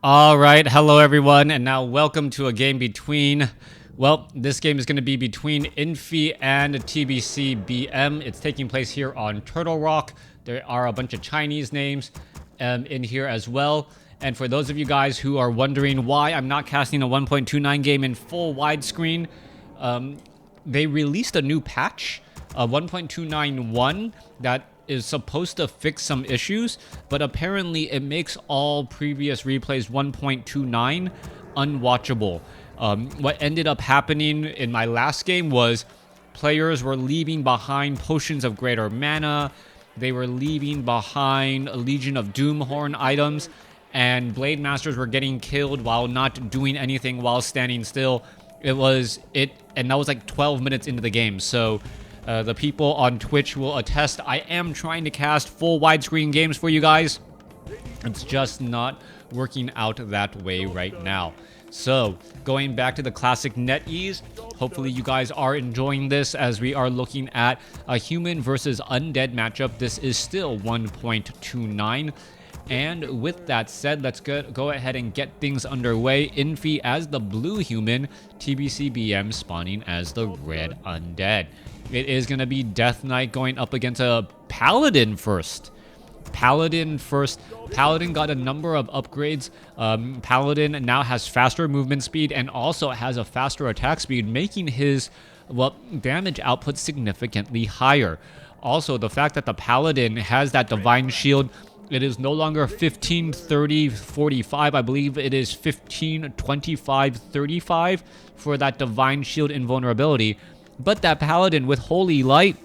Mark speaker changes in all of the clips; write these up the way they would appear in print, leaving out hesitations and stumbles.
Speaker 1: All right, hello everyone, and now welcome to a game between, well, this game is going to be between Infi and TBC BM. It's taking place here on Turtle Rock. There are a bunch of Chinese names in here as well. And for those of you guys who are wondering why I'm not casting a 1.29 game in full widescreen, they released a new patch, 1.291, that is supposed to fix some issues, but apparently it makes all previous replays 1.29 unwatchable. What ended up happening in my last game was players were leaving behind Potions of Greater Mana, they were leaving behind a Legion of Doomhorn items, and Blade Masters were getting killed while not doing anything while standing still. And that was like 12 minutes into the game, so the people on Twitch will attest. I am trying to cast full widescreen games for you guys. It's just not working out that way right now. So, going back to the classic NetEase, hopefully you guys are enjoying this as we are looking at a human versus undead matchup. This is still 1.29. And with that said, let's go ahead and get things underway. Infi as the blue human, TBCBM spawning as the red undead. It is going to be Death Knight going up against a Paladin first. Paladin got a number of upgrades. Paladin now has faster movement speed and also has a faster attack speed, making his damage output significantly higher. Also, the fact that the Paladin has that Divine Shield, it is no longer 15, 30, 45. I believe it is 15, 25, 35 for that Divine Shield invulnerability. But that Paladin with Holy Light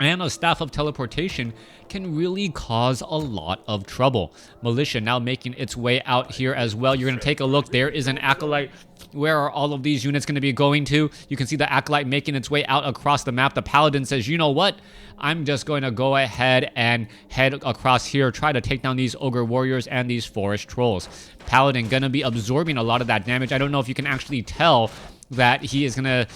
Speaker 1: and a Staff of Teleportation can really cause a lot of trouble. Militia now making its way out here as well. You're going to take a look. There is an Acolyte. Where are all of these units going to be going to? You can see the Acolyte making its way out across the map. The Paladin says, you know what? I'm just going to go ahead and head across here, try to take down these Ogre Warriors and these Forest Trolls. Paladin going to be absorbing a lot of that damage. I don't know if you can actually tell that he is going to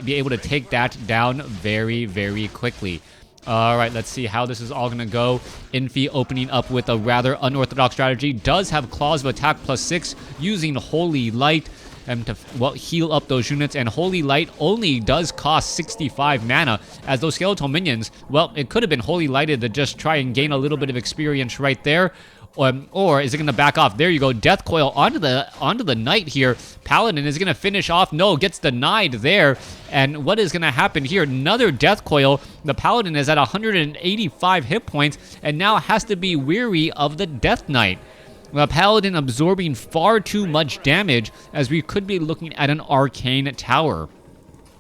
Speaker 1: be able to take that down very, very quickly. All right, let's see how this is all going to go. Infi opening up with a rather unorthodox strategy. Does have Claws of Attack +6 using Holy Light to heal up those units. And Holy Light only does cost 65 mana, as those skeletal minions, well, it could have been Holy Lighted to just try and gain a little bit of experience right there. Or is it going to back off? There you go. Death Coil onto the Knight here. Paladin is going to finish off. No, gets denied there. And what is going to happen here? Another Death Coil. The Paladin is at 185 hit points and now has to be weary of the Death Knight. The Paladin absorbing far too much damage, as we could be looking at an Arcane Tower.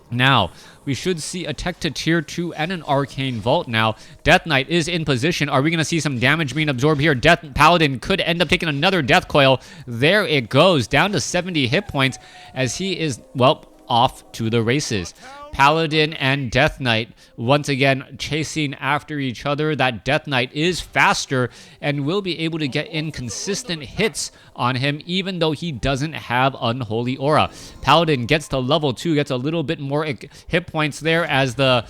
Speaker 1: Now, we should see a Tech to Tier 2 and an Arcane Vault now. Death Knight is in position. Are we going to see some damage being absorbed here? Paladin could end up taking another Death Coil. There it goes, down to 70 hit points, as he is, off to the races. Paladin and Death Knight once again chasing after each other. That Death Knight is faster and will be able to get in consistent hits on him, even though he doesn't have Unholy Aura. Paladin gets to level 2, gets a little bit more hit points there, as the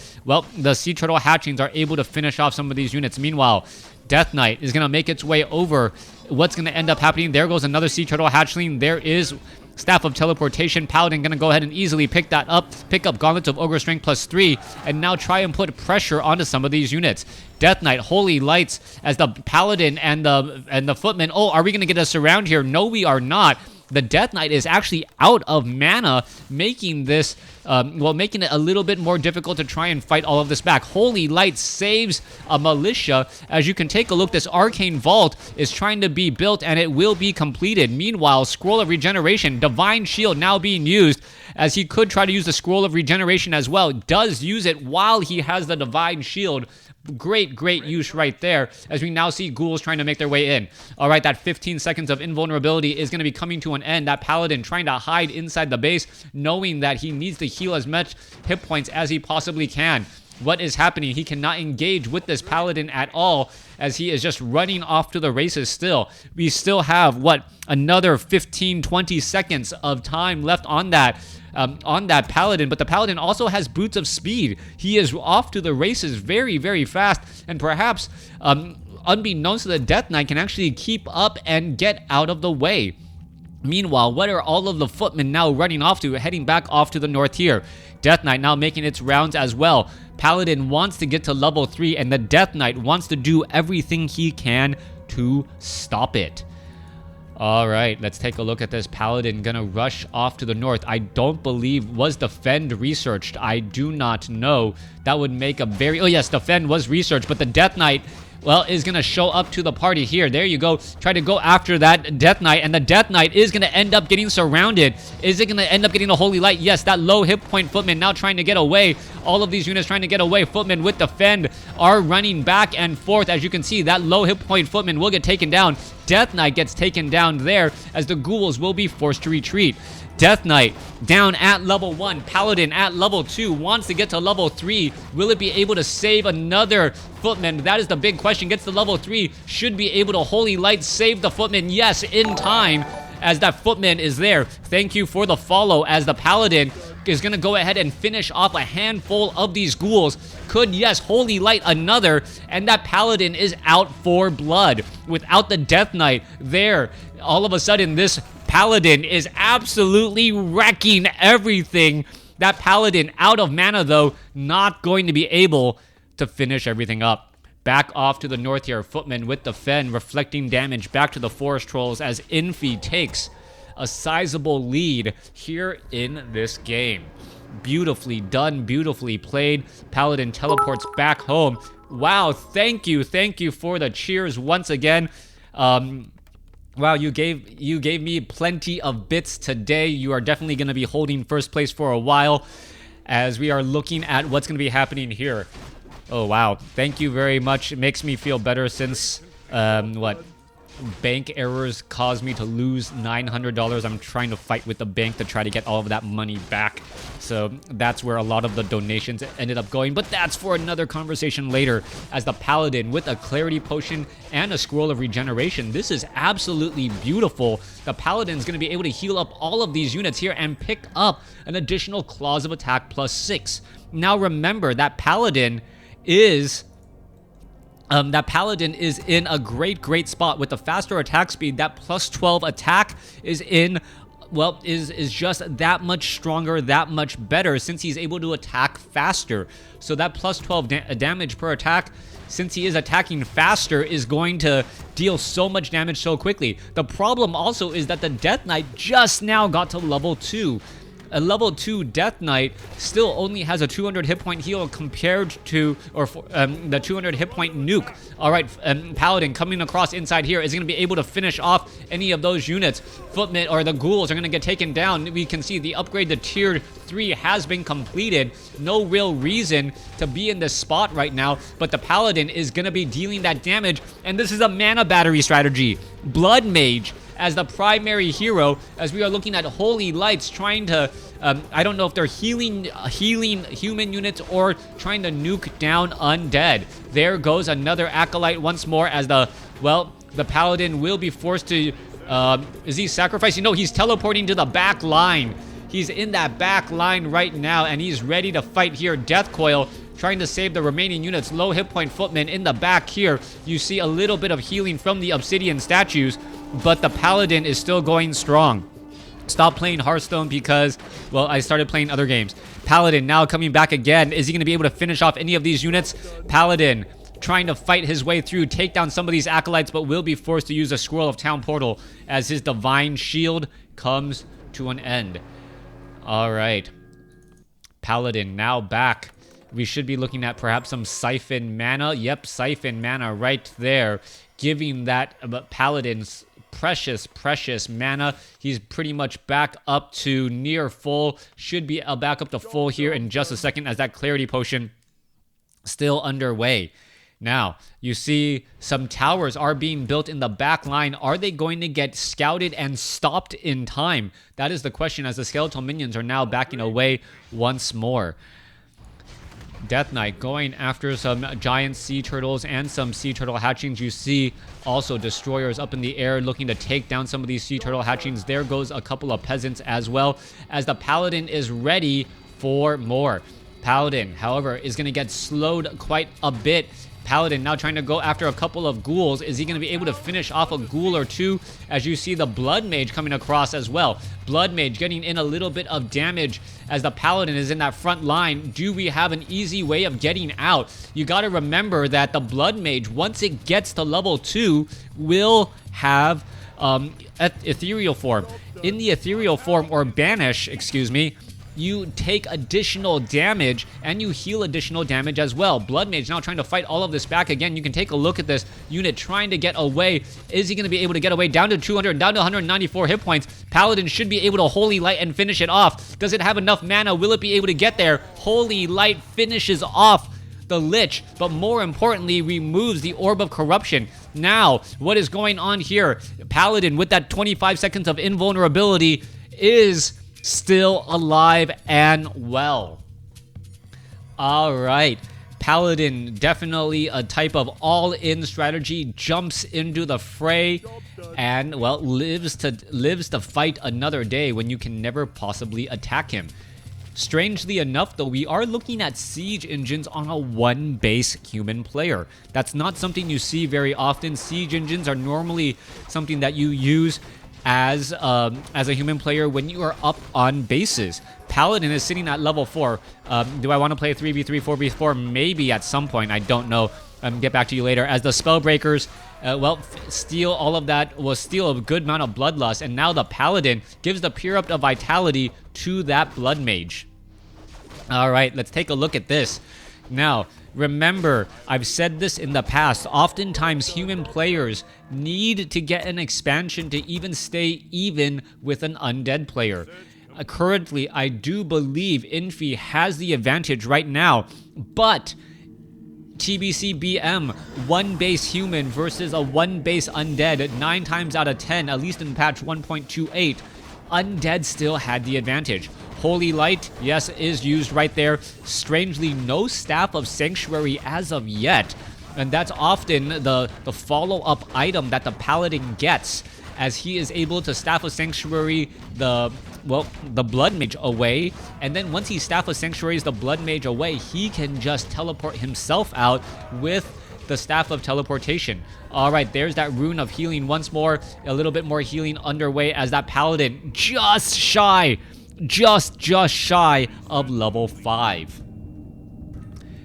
Speaker 1: Sea Turtle hatchings are able to finish off some of these units. Meanwhile, Death Knight is going to make its way over. What's going to end up happening? There goes another Sea Turtle hatchling. There is Staff of Teleportation. Paladin going to go ahead and easily pick that up. Pick up Gauntlets of Ogre Strength +3 and now try and put pressure onto some of these units. Death Knight, Holy Lights as the Paladin and the Footman. Oh, are we going to get a surround here? No, we are not. The Death Knight is actually out of mana, making this, making it a little bit more difficult to try and fight all of this back. Holy Light saves a Militia. As you can take a look, this Arcane Vault is trying to be built, and it will be completed. Meanwhile, Scroll of Regeneration, Divine Shield now being used, as he could try to use the Scroll of Regeneration as well. Does use it while he has the Divine Shield. Great use right there, as we now see ghouls trying to make their way in. All right, that 15 seconds of invulnerability is going to be coming to an end. That Paladin trying to hide inside the base, knowing that he needs to heal as much hit points as he possibly can. What is happening? He cannot engage with this Paladin at all, as he is just running off to the races still. We still have, another 15, 20 seconds of time left on that Paladin, but the Paladin also has Boots of Speed. He is off to the races very, very fast, and perhaps unbeknownst to the Death Knight, can actually keep up and get out of the way. Meanwhile, what are all of the footmen now running off to, heading back off to the north here? Death Knight now making its rounds as well. Paladin wants to get to level 3, and the Death Knight wants to do everything he can to stop it. Alright, let's take a look at this. Paladin gonna rush off to the north. I don't believe, was Defend researched? I do not know. That would make a very... Oh yes, Defend was researched, but the Death Knight, well, is gonna show up to the party here. There you go. Try to go after that Death Knight, and the Death Knight is gonna end up getting surrounded. Is it gonna end up getting a Holy Light? Yes, that low hit point footman now trying to get away. All of these units trying to get away. Footmen with Defend are running back and forth. As you can see, that low hit point footman will get taken down. Death Knight gets taken down there as the ghouls will be forced to retreat. Death Knight down at level 1. Paladin at level 2 wants to get to level 3. Will it be able to save another footman? That is the big question. Gets to level 3. Should be able to Holy Light save the footman. Yes, in time, as that footman is there. Thank you for the follow, as the Paladin is going to go ahead and finish off a handful of these ghouls. Could, yes, Holy Light another, and that Paladin is out for blood. Without the Death Knight there, all of a sudden this Paladin is absolutely wrecking everything. That Paladin out of mana, though, not going to be able to finish everything up. Back off to the north here, Footman with Defend, reflecting damage back to the Forest Trolls as Infi takes a sizable lead here in this game. Beautifully done, beautifully played. Paladin teleports back home. Wow, thank you for the cheers once again. Wow, you gave me plenty of bits today. You are definitely going to be holding first place for a while, as we are looking at what's going to be happening here. Oh wow, thank you very much. It makes me feel better since bank errors caused me to lose $900. I'm trying to fight with the bank to try to get all of that money back. So that's where a lot of the donations ended up going. But that's for another conversation later, as the Paladin with a Clarity Potion and a Scroll of Regeneration. This is absolutely beautiful. The Paladin's going to be able to heal up all of these units here and pick up an additional Claws of Attack +6. Now remember, that Paladin is in a great spot with the faster attack speed. That +12 attack is in, well, is just that much stronger, that much better, since he's able to attack faster. So that +12 damage per attack, since he is attacking faster, is going to deal so much damage so quickly. The problem also is that the Death Knight just now got to level 2. A level 2 Death Knight still only has a 200 hit point heal compared to, the 200 hit point nuke. Alright, Paladin coming across inside here is going to be able to finish off any of those units. Footmen, or the ghouls, are going to get taken down. We can see the upgrade to tier 3 has been completed. No real reason to be in this spot right now, but the Paladin is going to be dealing that damage, and this is a mana battery strategy. Blood Mage as the primary hero, as we are looking at Holy Lights trying to, I don't know if they're healing human units or trying to nuke down undead. There goes another Acolyte once more, as the Paladin will be forced to, is he sacrificing? No, he's teleporting to the back line. He's in that back line right now, and he's ready to fight here. Death Coil trying to save the remaining units. Low hit point Footman in the back here. You see a little bit of healing from the Obsidian statues, but the Paladin is still going strong. Stop playing Hearthstone because, well, I started playing other games. Paladin now coming back again. Is he going to be able to finish off any of these units? Paladin trying to fight his way through, take down some of these Acolytes, but will be forced to use a Scroll of Town Portal as his Divine Shield comes to an end. All right. Paladin now back. We should be looking at perhaps some Siphon Mana. Yep, Siphon Mana right there, giving that Paladin's precious mana. He's pretty much back up to near full. Should be back up to full here in just a second, as that Clarity Potion still underway. Now, you see some towers are being built in the back line. Are they going to get scouted and stopped in time? That is the question, as the skeletal minions are now backing away once more. Death Knight going after some giant sea turtles and some sea turtle hatchings. You see also destroyers up in the air looking to take down some of these sea turtle hatchings. There goes a couple of peasants as well, as the Paladin is ready for more. Paladin, however, is going to get slowed quite a bit. Paladin now trying to go after a couple of ghouls. Is he going to be able to finish off a ghoul or two? As you see the Blood Mage coming across as well. Blood Mage getting in a little bit of damage as the Paladin is in that front line. Do we have an easy way of getting out? You got to remember that the Blood Mage, once it gets to level 2, will have ethereal form. In the ethereal form, or banish, excuse me, you take additional damage and you heal additional damage as well. Blood Mage now trying to fight all of this back again. You can take a look at this unit trying to get away. Is he going to be able to get away? Down to 200, down to 194 hit points. Paladin should be able to Holy Light and finish it off. Does it have enough mana? Will it be able to get there? Holy Light finishes off the Lich, but more importantly, removes the Orb of Corruption. Now, what is going on here? Paladin, with that 25 seconds of invulnerability, is still alive and well. All right. Paladin, definitely a type of all-in strategy, jumps into the fray and, well, lives to fight another day when you can never possibly attack him. Strangely enough, though, we are looking at siege engines on a one-base human player. That's not something you see very often. Siege engines are normally something that you use as a human player when you are up on bases. Paladin is sitting at level 4. Do I want to play 3v3, 4v4? Maybe at some point. I don't know. Get back to you later. As the Spellbreakers, well, steal all of that, will steal a good amount of Bloodlust, and now the Paladin gives the Pure Up of Vitality to that Blood Mage. All right, let's take a look at this. Now, remember, I've said this in the past, oftentimes human players need to get an expansion to even stay even with an undead player. Currently, I do believe Infi has the advantage right now, but TBC BM, one base human versus a one base undead, 9 times out of 10, at least in patch 1.28, Undead still had the advantage. Holy Light, yes, is used right there. Strangely, no Staff of Sanctuary as of yet. And that's often the follow-up item that the Paladin gets, as he is able to Staff of Sanctuary the Blood Mage away. And then once he Staff of Sanctuaries the Blood Mage away, he can just teleport himself out with the Staff of Teleportation. All right, there's that Rune of Healing once more. A little bit more healing underway as that Paladin just shy of level 5.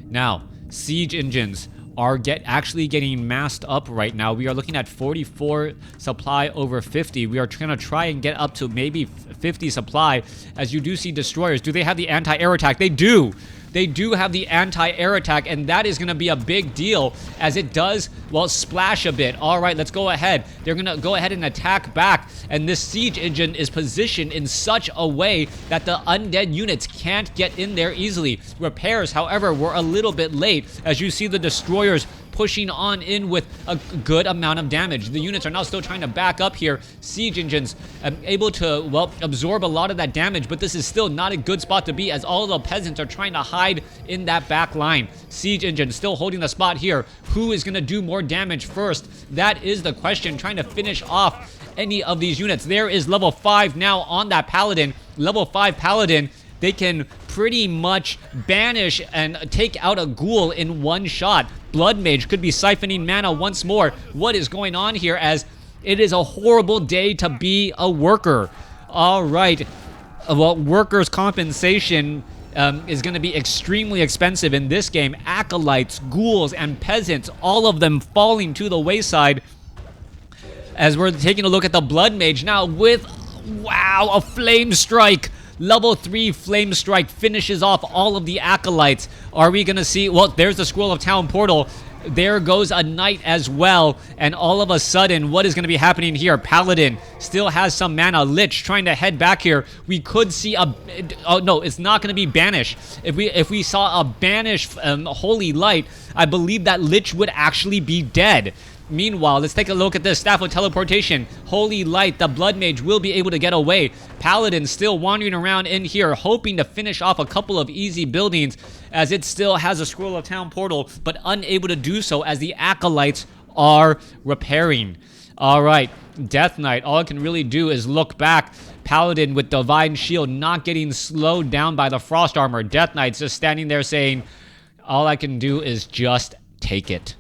Speaker 1: Now, siege engines are actually getting massed up right now. We are looking at 44 supply over 50. We are going to try and get up to maybe 50 supply. As you do see destroyers, do they have the anti-air attack? They do. They do have the anti-air attack, and that is going to be a big deal as it does, well, splash a bit. All right, let's go ahead. They're going to go ahead and attack back, and this siege engine is positioned in such a way that the undead units can't get in there easily. Repairs, however, were a little bit late as you see the destroyers pushing on in with a good amount of damage. The units are now still trying to back up here. Siege engines able to, well, absorb a lot of that damage, but this is still not a good spot to be as all of the peasants are trying to hide in that back line. Siege engine still holding the spot here. Who is going to do more damage first? That is the question, trying to finish off any of these units. There is level 5 now on that Paladin. Level 5 Paladin, they can pretty much banish and take out a ghoul in one shot. Blood Mage could be siphoning mana once more. What is going on here, as it is a horrible day to be a worker. All right. Well, workers' compensation is going to be extremely expensive in this game. Acolytes, ghouls, and peasants, all of them falling to the wayside. As we're taking a look at the Blood Mage now with, wow, a Flame Strike. Level 3 Flame Strike finishes off all of the Acolytes. Are we going to see... Well, there's the Scroll of Town Portal. There goes a Knight as well. And all of a sudden, what is going to be happening here? Paladin still has some mana. Lich trying to head back here. We could see a... Oh, no, it's not going to be Banish. If we saw a Banish Holy Light, I believe that Lich would actually be dead. Meanwhile, let's take a look at this. Staff of Teleportation. Holy Light. The Blood Mage will be able to get away. Paladin still wandering around in here, hoping to finish off a couple of easy buildings, as it still has a Scroll of Town Portal, but unable to do so as the Acolytes are repairing. All right. Death Knight. All it can really do is look back. Paladin with Divine Shield not getting slowed down by the Frost Armor. Death Knight's just standing there saying, all I can do is just take it.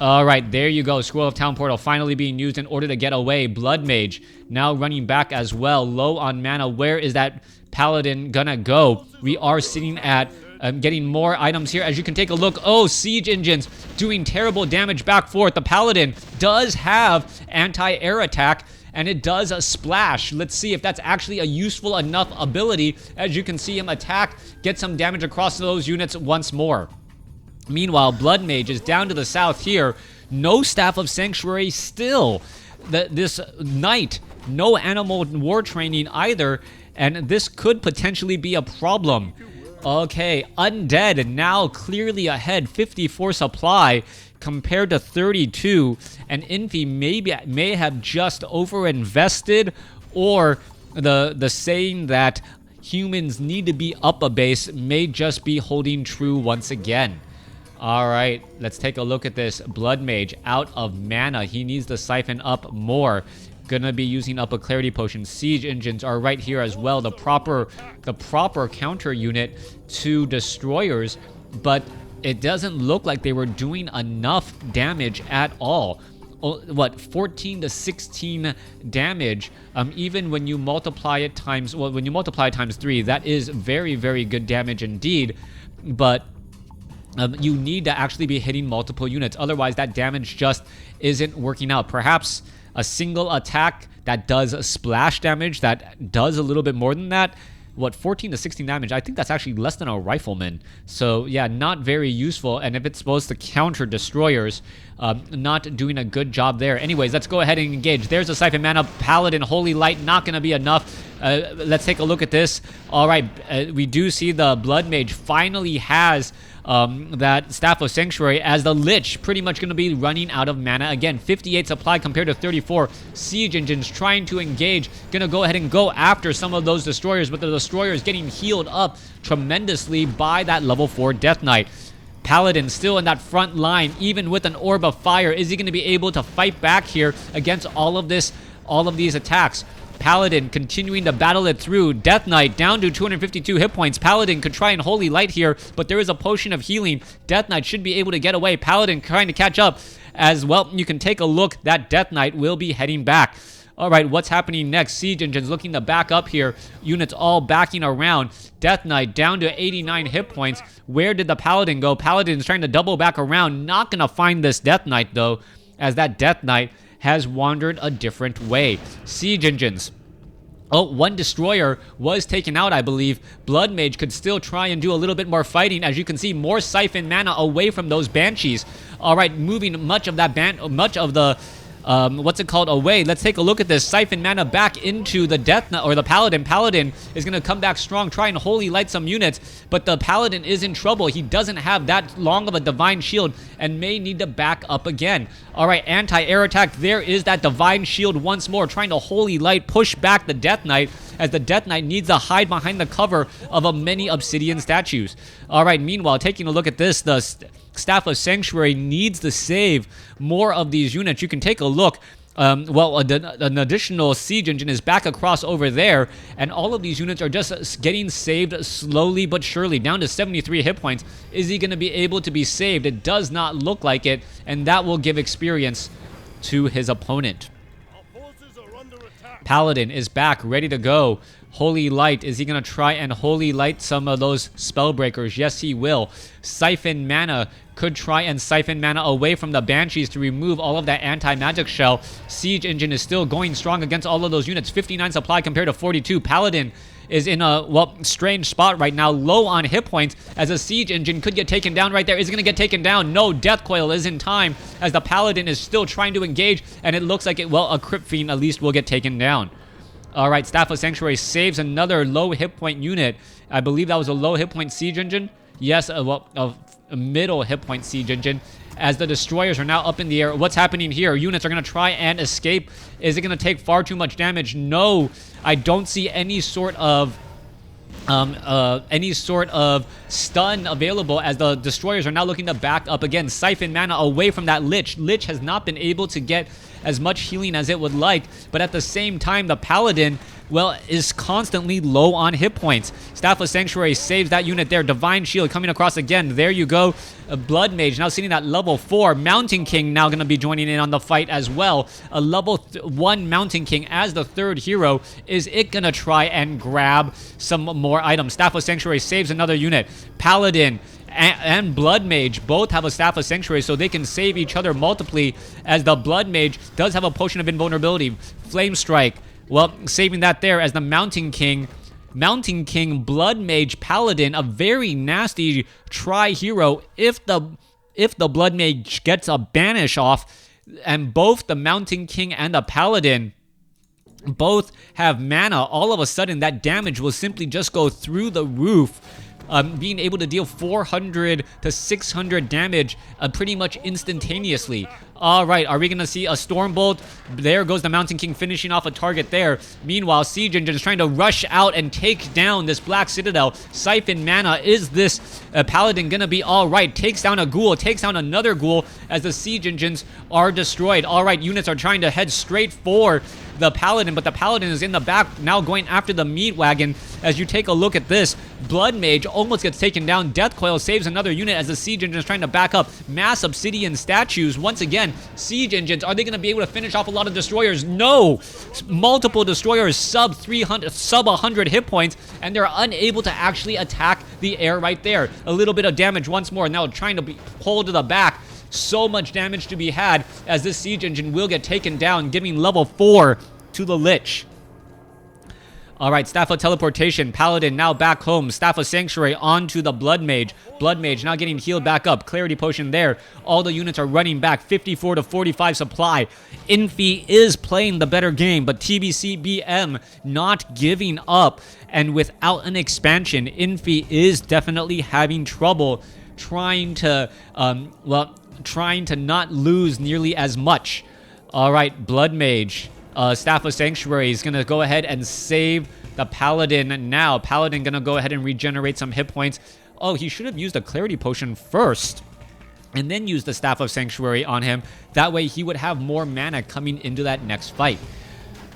Speaker 1: All right, there you go. Scroll of Town Portal finally being used in order to get away. Blood Mage now running back as well. Low on mana. Where is that Paladin gonna go? We are sitting at getting more items here. As you can take a look. Oh, Siege Engines doing terrible damage back forth. The Paladin does have anti-air attack, and it does a splash. Let's see if that's actually a useful enough ability. As you can see him attack, get some damage across those units once more. Meanwhile, Blood Mage is down to the south here. No Staff of Sanctuary still. This Knight, no Animal War Training either, and this could potentially be a problem. Okay, Undead now clearly ahead, 54 supply compared to 32, and Infi may have just overinvested, or the saying that humans need to be up a base may just be holding true once again. All right, let's take a look at this. Blood Mage out of mana. He needs to siphon up more. Gonna be using up a Clarity Potion. Siege Engines are right here as well. The proper counter unit to Destroyers, but it doesn't look like they were doing enough damage at all. What, 14 to 16 damage, even when you multiply it times, well, when you multiply it times 3, that is very, very good damage indeed, but you need to actually be hitting multiple units. Otherwise, that damage just isn't working out. Perhaps a single attack that does splash damage, that does a little bit more than that. What, 14 to 16 damage? I think that's actually less than a rifleman. So, yeah, not very useful. And if it's supposed to counter Destroyers, not doing a good job there. Anyways, let's go ahead and engage. There's a Siphon Mana. Paladin, Holy Light, not going to be enough. Let's take a look at this. All right, we do see the Blood Mage finally has that Staff of Sanctuary, as the Lich pretty much going to be running out of mana again. 58 supply compared to 34. Siege Engines trying to engage. Going to go ahead and go after some of those Destroyers, but the Destroyers getting healed up tremendously by that level 4 Death Knight. Paladin still in that front line, even with an Orb of Fire. Is he going to be able to fight back here against all of these attacks? Paladin continuing to battle it through. Death Knight down to 252 hit points. Paladin could try and Holy Light here, but there is a potion of healing. Death Knight should be able to get away. Paladin trying to catch up as well. You can take a look. That Death Knight will be heading back. All right, what's happening next? Siege Engines looking to back up here. Units all backing around. Death Knight down to 89 hit points. Where did the Paladin go? Paladin's trying to double back around. Not going to find this Death Knight, though, as that Death Knight has wandered a different way. Siege Engines. Oh, one Destroyer was taken out, I believe. Blood Mage could still try and do a little bit more fighting. As you can see, more Siphon Mana away from those Banshees. All right, moving much of the what's it called, away. Let's take a look at this. Siphon Mana back into the Death Knight, or the Paladin. Paladin is going to come back strong, try and Holy Light some units, but the Paladin is in trouble. He doesn't have that long of a Divine Shield and may need to back up again. All right, anti-air attack. There is that Divine Shield once more, trying to Holy Light, push back the Death Knight, as the Death Knight needs to hide behind the cover of many Obsidian statues. All right, meanwhile, taking a look at this, the Staff of Sanctuary needs to save more of these units. You can take a look. An additional Siege Engine is back across over there, and all of these units are just getting saved slowly but surely, down to 73 hit points. Is he going to be able to be saved? It does not look like it, and that will give experience to his opponent. Paladin is back, ready to go. Holy Light, is he going to try and Holy Light some of those Spellbreakers? Yes, he will. Siphon Mana could try and Siphon Mana away from the Banshees to remove all of that anti-magic shell. Siege Engine is still going strong against all of those units. 59 supply compared to 42. Paladin is in a, well, strange spot right now, low on hit points, as a Siege Engine could get taken down right there. Is it going to get taken down? No, Death Coil is in time, as the Paladin is still trying to engage, and it looks like a Crypt Fiend at least will get taken down. All right, Staff of Sanctuary saves another low hit point unit. I believe that was a low hit point Siege Engine. Yes, a middle hit point Siege Engine, as the Destroyers are now up in the air. What's happening here? Units are going to try and escape. Is it going to take far too much damage? No, I don't see any sort of stun available, as the Destroyers are now looking to back up again. Siphon Mana away from that Lich. Lich has not been able to get as much healing as it would like, but at the same time, the Paladin, well, is constantly low on hit points. Staff of Sanctuary saves that unit there. Divine Shield coming across again. There you go. A Blood Mage now sitting at level 4. Mountain King now going to be joining in on the fight as well. A level 1 Mountain King as the third hero. Is it going to try and grab some more items? Staff of Sanctuary saves another unit. Paladin and Blood Mage both have a Staff of Sanctuary, so they can save each other multiply, as the Blood Mage does have a Potion of Invulnerability. Flame Strike, well, saving that there, as the Mountain King, Blood Mage, Paladin, a very nasty tri-hero. If the Blood Mage gets a banish off, and both the Mountain King and the Paladin both have mana, all of a sudden that damage will simply just go through the roof. Being able to deal 400 to 600 damage pretty much instantaneously. All right, are we going to see a Stormbolt? There goes the Mountain King finishing off a target there. Meanwhile, Siege Engine is trying to rush out and take down this Black Citadel. Siphon mana. Is this Paladin going to be all right? Takes down a Ghoul, takes down another Ghoul as the Siege Engines are destroyed. All right, units are trying to head straight for the Paladin, but the Paladin is in the back now going after the meat wagon. As you take a look at this, Blood Mage almost gets taken down. Death Coil saves another unit as the Siege Engine is trying to back up. Mass Obsidian statues. Once again, Siege Engines, are they going to be able to finish off a lot of destroyers? No! Multiple destroyers sub 100 hit points, and they're unable to actually attack the air right there. A little bit of damage once more. Now trying to be pulled to the back. So much damage to be had as this Siege Engine will get taken down, giving level 4 to the Lich. Alright, Staff of Teleportation. Paladin now back home. Staff of Sanctuary onto the Blood Mage. Blood Mage now getting healed back up. Clarity Potion there. All the units are running back. 54 to 45 supply. Infi is playing the better game, but TBC-BM not giving up. And without an expansion, Infi is definitely having trouble trying to not lose nearly as much. All right, Blood Mage, Staff of Sanctuary is going to go ahead and save the Paladin now. Paladin going to go ahead and regenerate some hit points. Oh, he should have used a Clarity Potion first and then use the Staff of Sanctuary on him. That way he would have more mana coming into that next fight.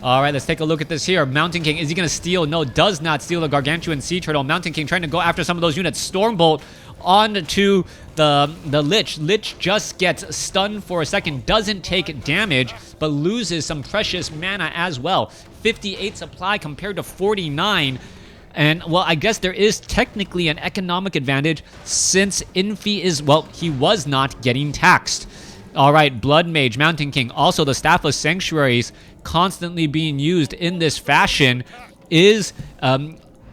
Speaker 1: All right, let's take a look at this here. Mountain King, is he going to steal? No, does not steal the Gargantuan Sea Turtle. Mountain King trying to go after some of those units. Stormbolt onto the Lich. Lich just gets stunned for a second, doesn't take damage, but loses some precious mana as well. 58 supply compared to 49. And, well, I guess there is technically an economic advantage since Infi is, well, he was not getting taxed. All right, Blood Mage, Mountain King, also the Staff of Sanctuaries constantly being used in this fashion is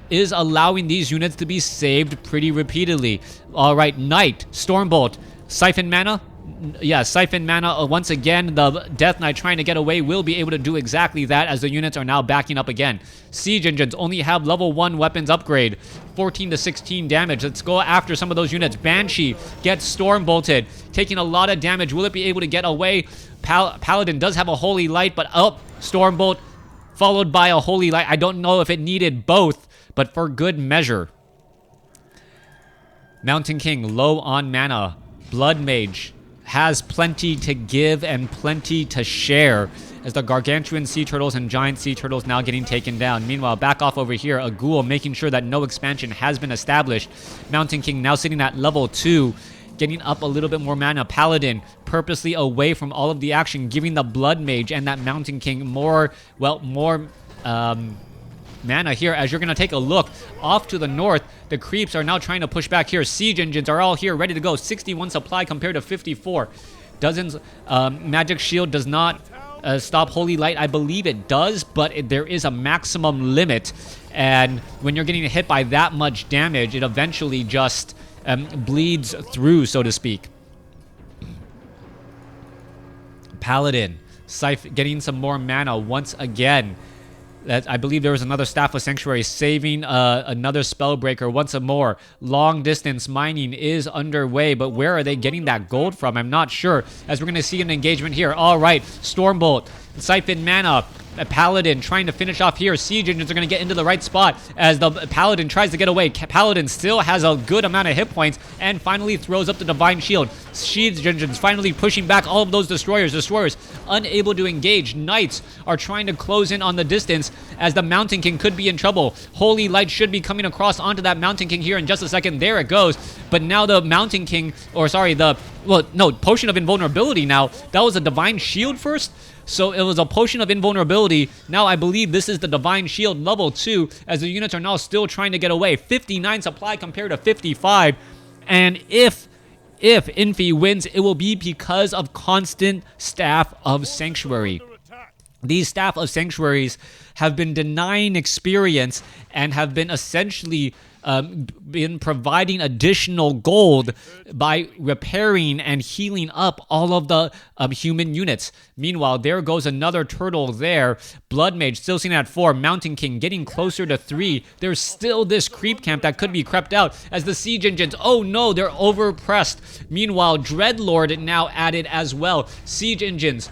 Speaker 1: allowing these units to be saved pretty repeatedly. All right, Knight, Stormbolt, Siphon mana. Yeah, Siphon mana. Once again, the Death Knight trying to get away will be able to do exactly that as the units are now backing up again. Siege Engines only have level 1 weapons upgrade. 14 to 16 damage. Let's go after some of those units. Banshee gets Stormbolted, taking a lot of damage. Will it be able to get away? Paladin does have a Holy Light, but Stormbolt followed by a Holy Light. I don't know if it needed both, but for good measure. Mountain King low on mana. Blood Mage has plenty to give and plenty to share as the Gargantuan Sea Turtles and Giant Sea Turtles now getting taken down. Meanwhile, back off over here, a Ghoul making sure that no expansion has been established. Mountain King now sitting at level 2, getting up a little bit more mana. Paladin purposely away from all of the action, giving the Blood Mage and that Mountain King more mana here. As you're going to take a look off to the north, the creeps are now trying to push back here. Siege Engines are all here ready to go. 61 supply compared to 54. Dozens. Magic Shield does not stop Holy Light. I believe it does, but there is a maximum limit, and when you're getting hit by that much damage, it eventually just bleeds through, so to speak. Paladin getting some more mana once again. I believe there was another Staff of Sanctuary saving another Spellbreaker once more. Long distance mining is underway, but where are they getting that gold from? I'm not sure, as we're going to see an engagement here. All right, Stormbolt, Siphon mana, a Paladin trying to finish off here. Siege Engines are going to get into the right spot as the Paladin tries to get away. Paladin still has a good amount of hit points and finally throws up the Divine Shield. Siege Engines finally pushing back all of those destroyers. Destroyers unable to engage. Knights are trying to close in on the distance as the Mountain King could be in trouble. Holy Light should be coming across onto that Mountain King here in just a second. There it goes. But now the Mountain King, or sorry, Potion of Invulnerability now. That was a Divine Shield first? So it was a Potion of Invulnerability. Now I believe this is the Divine Shield level 2, as the units are now still trying to get away. 59 supply compared to 55. And if Infi wins, it will be because of constant Staff of Sanctuary. These Staff of Sanctuaries have been denying experience and have been essentially been providing additional gold by repairing and healing up all of the human units. Meanwhile, there goes another turtle there. Blood Mage still sitting at 4. Mountain King getting closer to 3. There's still this creep camp that could be crept out as the siege engines. Oh no, they're overpressed. Meanwhile, Dreadlord now added as well. Siege engines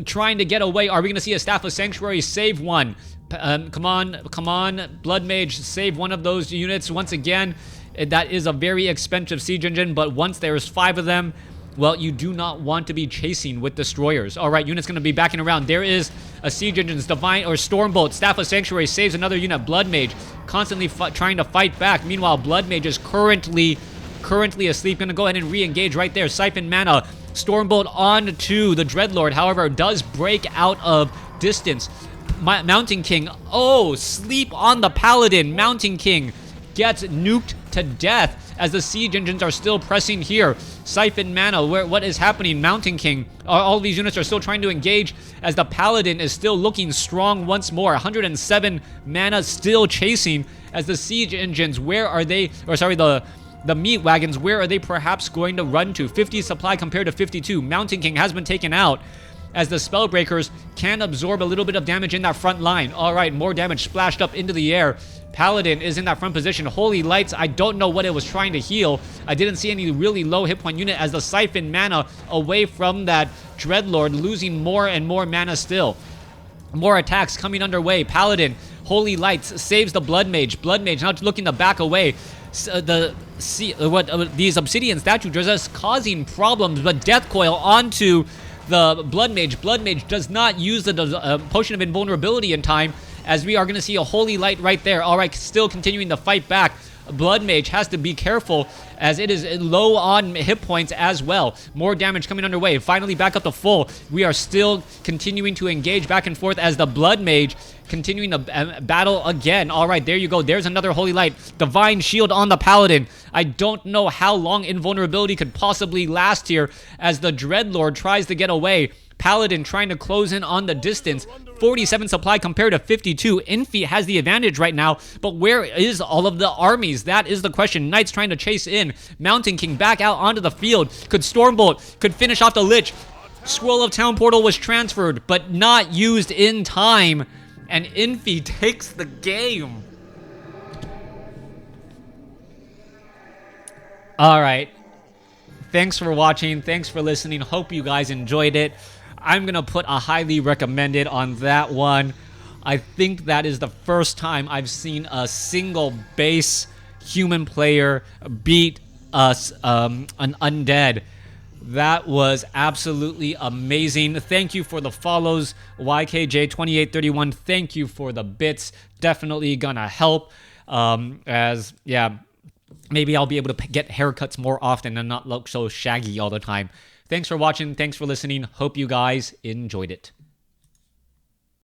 Speaker 1: trying to get away. Are we going to see a Staff of Sanctuary save one? Come on, Blood Mage, save one of those units once again. That is a very expensive siege engine, but once there's 5 of them, well, you do not want to be chasing with destroyers. All right, unit's going to be backing around. There is a siege engine's Divine or Stormbolt. Staff of Sanctuary saves another unit. Blood Mage constantly trying to fight back. Meanwhile, Blood Mage is currently asleep. Going to go ahead and re-engage right there. Siphon Mana. Stormbolt on to the Dreadlord, however, does break out of distance. Mountain King, sleep on the Paladin. Mountain King gets nuked to death as the siege engines are still pressing here. Siphon Mana, what is happening? Mountain King, all these units are still trying to engage as the Paladin is still looking strong once more. 107 mana still chasing as the siege engines, where are they? Or sorry, the meat wagons, where are they perhaps going to run to? 50 supply compared to 52. Mountain King has been taken out as the Spellbreakers can absorb a little bit of damage in that front line. All right, more damage splashed up into the air. Paladin is in that front position. Holy Lights, I don't know what it was trying to heal. I didn't see any really low hit point unit as the Siphon Mana away from that Dreadlord, losing more and more mana still. More attacks coming underway. Paladin, Holy Lights, saves the Blood Mage. Blood Mage now looking to back away. These Obsidian statues are just causing problems, but Death Coil onto the Blood Mage. Blood Mage does not use the Potion of Invulnerability in time, as we are going to see a Holy Light right there. All right, still continuing to fight back. Blood Mage has to be careful as it is low on hit points as well. More damage coming underway. Finally back up to full. We are still continuing to engage back and forth as the Blood Mage continuing to battle again. All right, there you go. There's another Holy Light. Divine Shield on the Paladin. I don't know how long Invulnerability could possibly last here as the Dreadlord tries to get away. Paladin trying to close in on the distance. 47 supply compared to 52. Infi has the advantage right now, but where is all of the armies? That is the question. Knights trying to chase in. Mountain King back out onto the field. Could Stormbolt, could finish off the Lich. Scroll of Town Portal was transferred, but not used in time. And Infi takes the game. All right. Thanks for watching. Thanks for listening. Hope you guys enjoyed it. I'm going to put a highly recommended on that one. I think that is the first time I've seen a single base human player beat us, an Undead. That was absolutely amazing. Thank you for the follows, YKJ2831. Thank you for the bits. Definitely going to help. Maybe I'll be able to get haircuts more often and not look so shaggy all the time. Thanks for watching. Thanks for listening. Hope you guys enjoyed it.